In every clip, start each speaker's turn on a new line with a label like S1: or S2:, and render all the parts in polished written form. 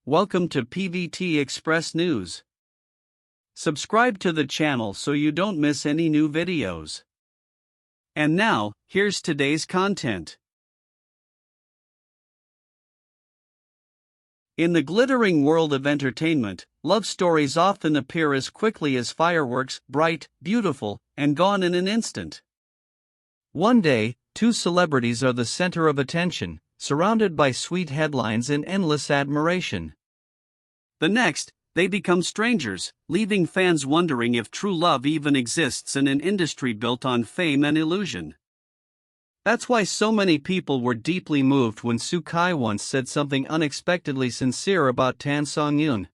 S1: Welcome to PVT Express News. Subscribe to the channel so you don't miss any new videos. And now, here's today's content. In the glittering world of entertainment, love stories often appear as quickly as fireworks, bright, beautiful, and gone in an instant. One day, two celebrities are the center of attention, surrounded by sweet headlines and endless admiration. The next, they become strangers, leaving fans wondering if true love even exists in an industry built on fame and illusion. That's why so many people were deeply moved when Soo-kai once said something unexpectedly sincere about Tan Seong Yun.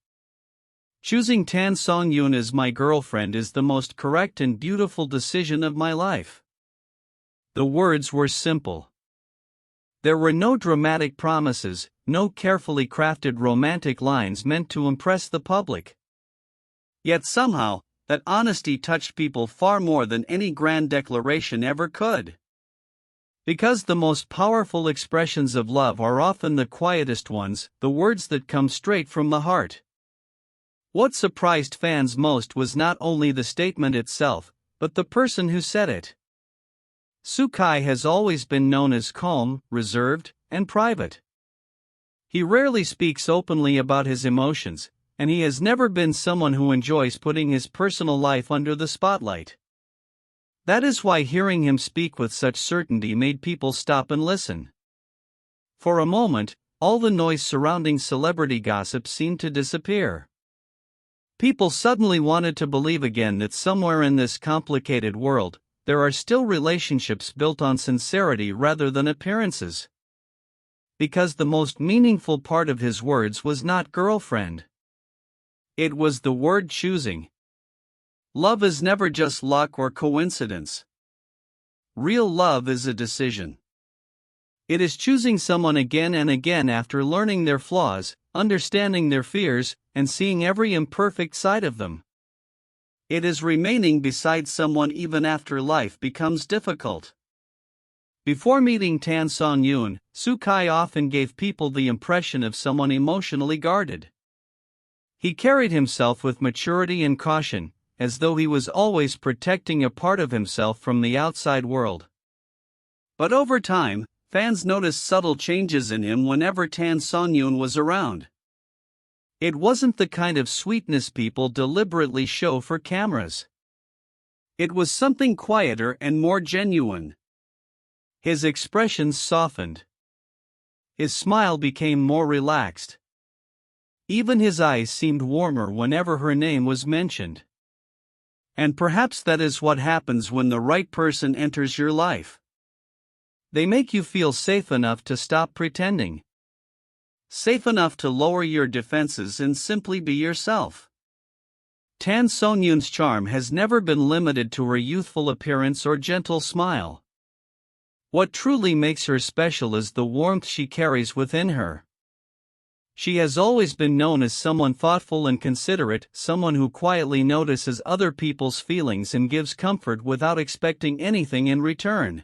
S1: "Choosing Tan Songyun Yun as my girlfriend is the most correct and beautiful decision of my life." The words were simple. There were no dramatic promises, no carefully crafted romantic lines meant to impress the public. Yet somehow, that honesty touched people far more than any grand declaration ever could. Because the most powerful expressions of love are often the quietest ones, the words that come straight from the heart. What surprised fans most was not only the statement itself, but the person who said it. Soo-kai has always been known as calm, reserved, and private. He rarely speaks openly about his emotions, and he has never been someone who enjoys putting his personal life under the spotlight. That is why hearing him speak with such certainty made people stop and listen. For a moment, all the noise surrounding celebrity gossip seemed to disappear. People suddenly wanted to believe again that somewhere in this complicated world, there are still relationships built on sincerity rather than appearances. Because the most meaningful part of his words was not girlfriend. It was the word choosing. Love is never just luck or coincidence. Real love is a decision. It is choosing someone again and again after learning their flaws, understanding their fears, and seeing every imperfect side of them. It is remaining beside someone even after life becomes difficult. Before meeting Tan Songyun Yun, Soo-kai often gave people the impression of someone emotionally guarded. He carried himself with maturity and caution, as though he was always protecting a part of himself from the outside world. But over time, fans noticed subtle changes in him whenever Tan Songyun Yun was around. It wasn't the kind of sweetness people deliberately show for cameras. It was something quieter and more genuine. His expressions softened. His smile became more relaxed. Even his eyes seemed warmer whenever her name was mentioned. And perhaps that is what happens when the right person enters your life. They make you feel safe enough to stop pretending. Safe enough to lower your defenses and simply be yourself. Tan Songyun Yun's charm has never been limited to her youthful appearance or gentle smile. What truly makes her special is the warmth she carries within her. She has always been known as someone thoughtful and considerate, someone who quietly notices other people's feelings and gives comfort without expecting anything in return.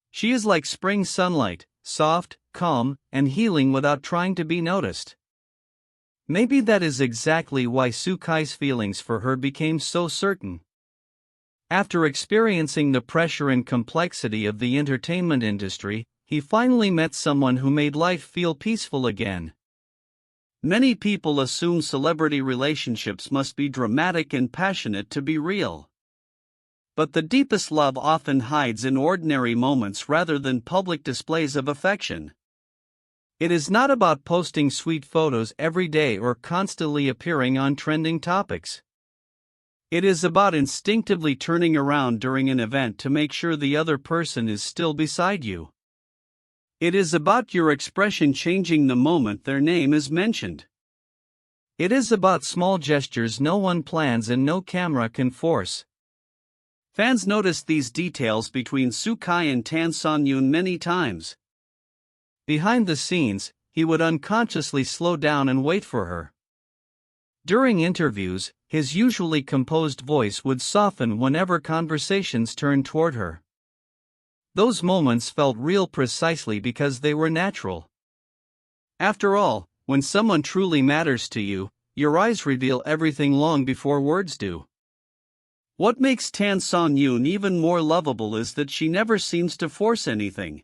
S1: She is like spring sunlight, soft, calm, and healing without trying to be noticed. Maybe that is exactly why Soo-kai's feelings for her became so certain. After experiencing the pressure and complexity of the entertainment industry, he finally met someone who made life feel peaceful again. Many people assume celebrity relationships must be dramatic and passionate to be real. But the deepest love often hides in ordinary moments rather than public displays of affection. It is not about posting sweet photos every day or constantly appearing on trending topics. It is about instinctively turning around during an event to make sure the other person is still beside you. It is about your expression changing the moment their name is mentioned. It is about small gestures no one plans and no camera can force. Fans noticed these details between Soo-kai and Tan Songyun Yun many times. Behind the scenes, he would unconsciously slow down and wait for her. During interviews, his usually composed voice would soften whenever conversations turned toward her. Those moments felt real precisely because they were natural. After all, When someone truly matters to you, your eyes reveal everything long before words do. What makes Tan Songyun even more lovable is that she never seems to force anything.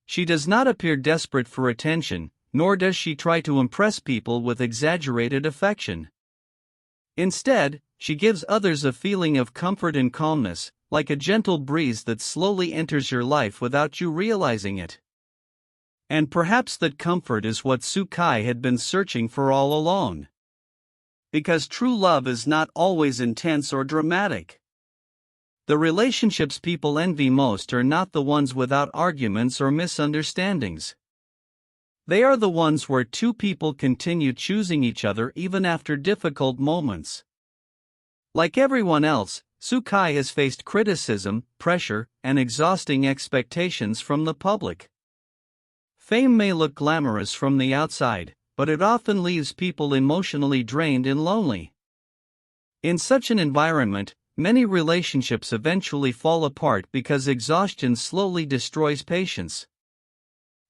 S1: She does not appear desperate for attention, nor does she try to impress people with exaggerated affection. Instead, she gives others a feeling of comfort and calmness, like a gentle breeze that slowly enters your life without you realizing it. And perhaps that comfort is what Soo-kai had been searching for all along. Because true love is not always intense or dramatic. The relationships people envy most are not the ones without arguments or misunderstandings. They are the ones where two people continue choosing each other even after difficult moments. Like everyone else, Soo-kai has faced criticism, pressure, and exhausting expectations from the public. Fame may look glamorous from the outside, but it often leaves people emotionally drained and lonely. In such an environment, many relationships eventually fall apart because exhaustion slowly destroys patience.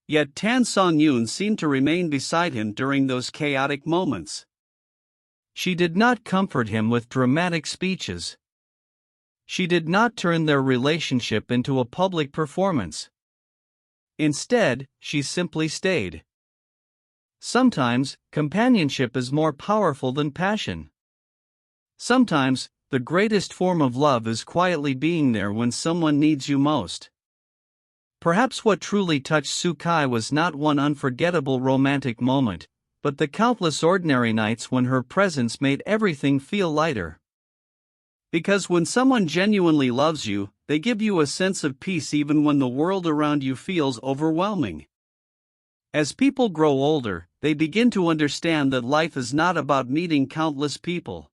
S1: Yet Tan Songyun seemed to remain beside him during those chaotic moments. She did not comfort him with dramatic speeches. She did not turn their relationship into a public performance. Instead, she simply stayed. Sometimes, companionship is more powerful than passion. Sometimes, the greatest form of love is quietly being there when someone needs you most. Perhaps what truly touched Soo-kai was not one unforgettable romantic moment, but the countless ordinary nights when her presence made everything feel lighter. Because when someone genuinely loves you, they give you a sense of peace even when the world around you feels overwhelming. As people grow older, they begin to understand that life is not about meeting countless people.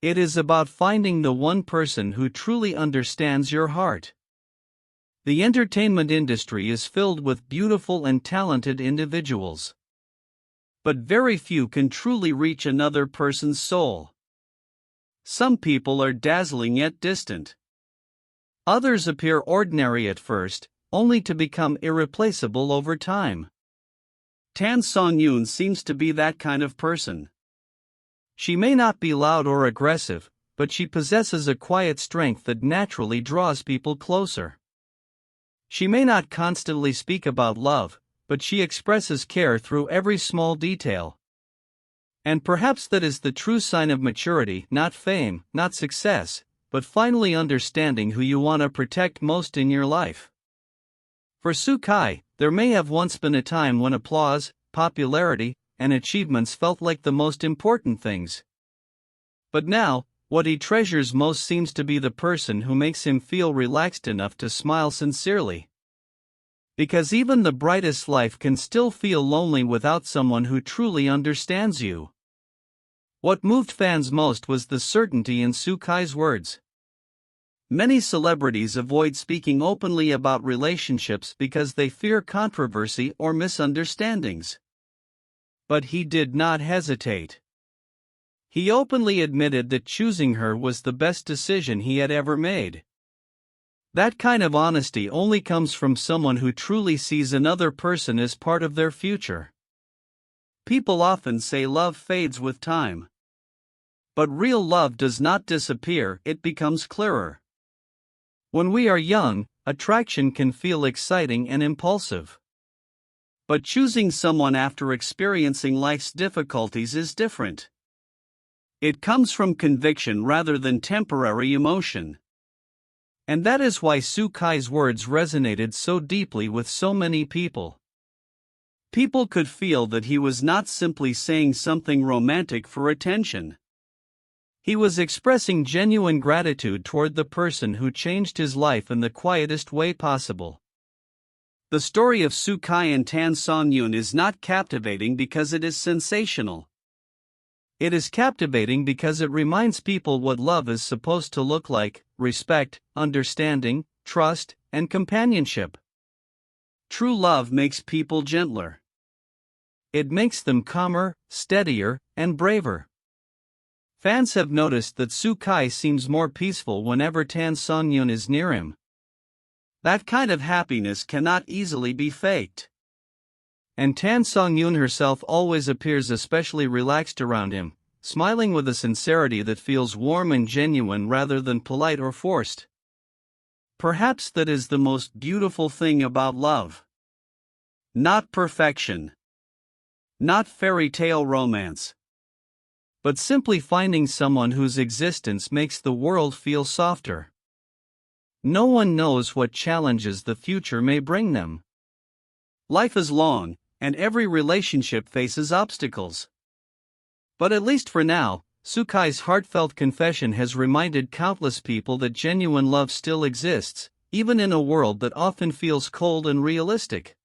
S1: It is about finding the one person who truly understands your heart. The entertainment industry is filled with beautiful and talented individuals. But very few can truly reach another person's soul. Some people are dazzling yet distant. Others appear ordinary at first, only to become irreplaceable over time. Tan Songyun seems to be that kind of person. She may not be loud or aggressive, but she possesses a quiet strength that naturally draws people closer. She may not constantly speak about love, but she expresses care through every small detail. And perhaps that is the true sign of maturity, not fame, not success, but finally understanding who you want to protect most in your life. For Soo-kai, there may have once been a time when applause, popularity, and achievements felt like the most important things. But now, what he treasures most seems to be the person who makes him feel relaxed enough to smile sincerely. Because even the brightest life can still feel lonely without someone who truly understands you. What moved fans most was the certainty in Soo-kai's words. Many celebrities avoid speaking openly about relationships because they fear controversy or misunderstandings. But he did not hesitate. He openly admitted that choosing her was the best decision he had ever made. That kind of honesty only comes from someone who truly sees another person as part of their future. People often say love fades with time. But real love does not disappear, it becomes clearer. When we are young, attraction can feel exciting and impulsive. But choosing someone after experiencing life's difficulties is different. It comes from conviction rather than temporary emotion. And that is why Soo-kai's words resonated so deeply with so many people. People could feel that he was not simply saying something romantic for attention. He was expressing genuine gratitude toward the person who changed his life in the quietest way possible. The story of Soo-kai and Tan Songyun is not captivating because it is sensational. It is captivating because it reminds people what love is supposed to look like: respect, understanding, trust, and companionship. True love makes people gentler. It makes them calmer, steadier, and braver. Fans have noticed that Soo-kai seems more peaceful whenever Tan Songyun is near him. That kind of happiness cannot easily be faked. And Tan Songyun herself always appears especially relaxed around him, smiling with a sincerity that feels warm and genuine rather than polite or forced. Perhaps that is the most beautiful thing about love. Not perfection. Not fairy tale romance. But simply finding someone whose existence makes the world feel softer. No one knows what challenges the future may bring them. Life is long, and every relationship faces obstacles. But at least for now, Sukai's heartfelt confession has reminded countless people that genuine love still exists, even in a world that often feels cold and realistic.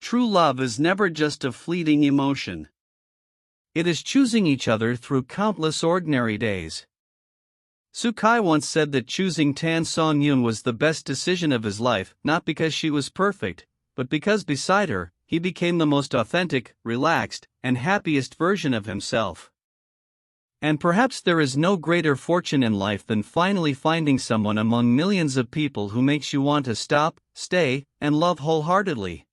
S1: True love is never just a fleeting emotion. It is choosing each other through countless ordinary days. Sukai once said that choosing Tan Seong Yun was the best decision of his life, not because she was perfect, but because beside her, he became the most authentic, relaxed, and happiest version of himself. And perhaps there is no greater fortune in life than finally finding someone among millions of people who makes you want to stop, stay, and love wholeheartedly.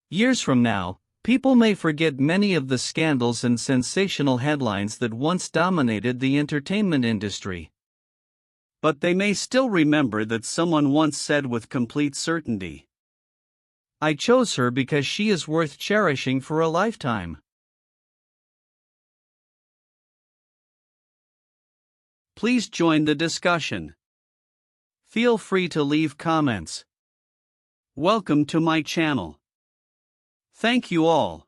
S1: Years from now, people may forget many of the scandals and sensational headlines that once dominated the entertainment industry. But they may still remember that someone once said with complete certainty, "I chose her because she is worth cherishing for a lifetime." Please join the discussion. Feel free to leave comments. Welcome to my channel. Thank you all.